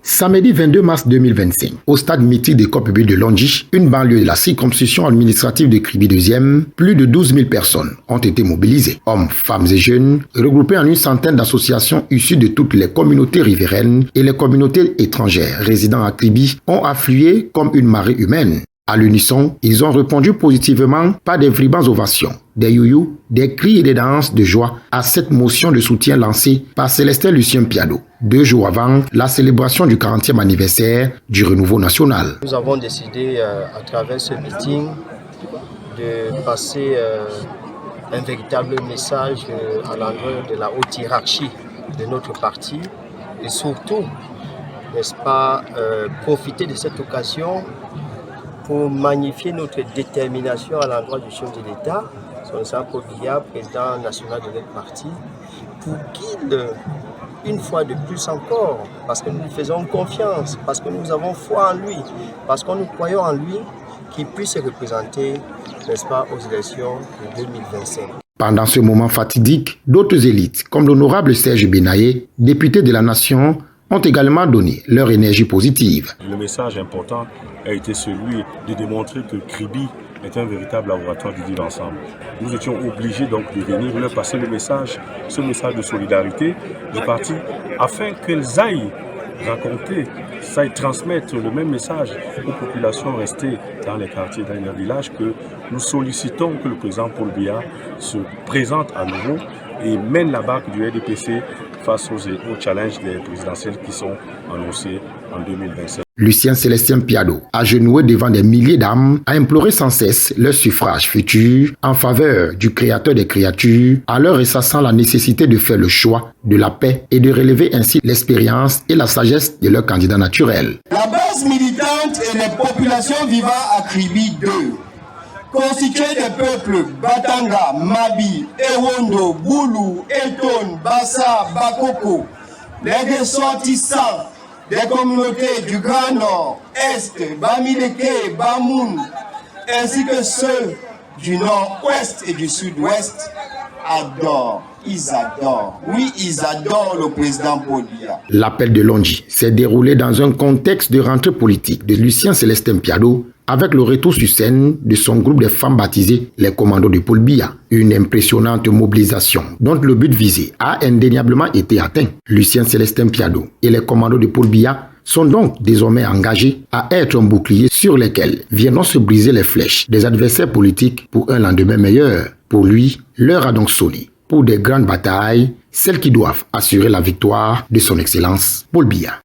Samedi 22 mars 2025, au stade mythique de Coppebulle de Londji, une banlieue de la circonscription administrative de Kribi 2e, plus de 12 000 personnes ont été mobilisées. Hommes, femmes et jeunes, regroupés en une centaine d'associations issues de toutes les communautés riveraines et les communautés étrangères résidant à Kribi, ont afflué comme une marée humaine. À l'unisson, ils ont répondu positivement par des vibrants ovations, des youyous, des cris et des danses de joie à cette motion de soutien lancée par Célestin Lucien Piado, 2 jours avant la célébration du 40e anniversaire du renouveau national. Nous avons décidé à travers ce meeting de passer un véritable message à l'endroit de la haute hiérarchie de notre parti et surtout, n'est-ce pas, profiter de cette occasion pour magnifier notre détermination à l'endroit du chef de l'État, son Excellence Paul Biya, président national de notre parti, pour qu'il, une fois de plus encore, parce que nous lui faisons confiance, parce que nous avons foi en lui, parce que nous croyons en lui, qu'il puisse se représenter, n'est-ce pas, aux élections de 2025. Pendant ce moment fatidique, d'autres élites, comme l'honorable Serge Benaye, député de la Nation, ont également donné leur énergie positive. Le message important a été celui de démontrer que Kribi est un véritable laboratoire du vivre ensemble. Nous étions obligés donc de venir leur passer le message, ce message de solidarité du parti, afin qu'elles aillent raconter, ça aille transmettre le même message aux populations restées dans les quartiers, dans les villages, que nous sollicitons que le président Paul Biya se présente à nouveau et mène la barque du RDPC face aux challenges des présidentielles qui sont annoncés en 2027. Lucien Célestin Piado, agenouillé devant des milliers d'âmes, a imploré sans cesse leur suffrage futur en faveur du créateur des créatures, à leur ressassant la nécessité de faire le choix de la paix et de relever ainsi l'expérience et la sagesse de leur candidat naturel. La base militante et les populations vivant à Kribi 2, constituées des peuples Batanga, Mabi, Ewondo, Boulou, Elton, Bassa, Bakoko, les ressortissants des communautés du Grand Nord, Est, Bamileke, Bamoun, ainsi que ceux du Nord-Ouest et du Sud-Ouest, adorent. Ils adorent. Oui, ils adorent le président Paul Biya. L'appel de Londji s'est déroulé dans un contexte de rentrée politique de Lucien Célestin Piado avec le retour sur scène de son groupe de femmes baptisé les commandos de Paul Biya. Une impressionnante mobilisation dont le but visé a indéniablement été atteint. Lucien Célestin Piado et les commandos de Paul Biya sont donc désormais engagés à être un bouclier sur lequel viendront se briser les flèches des adversaires politiques pour un lendemain meilleur. Pour lui, l'heure a donc sonné pour des grandes batailles, celles qui doivent assurer la victoire de son Excellence Paul Biya.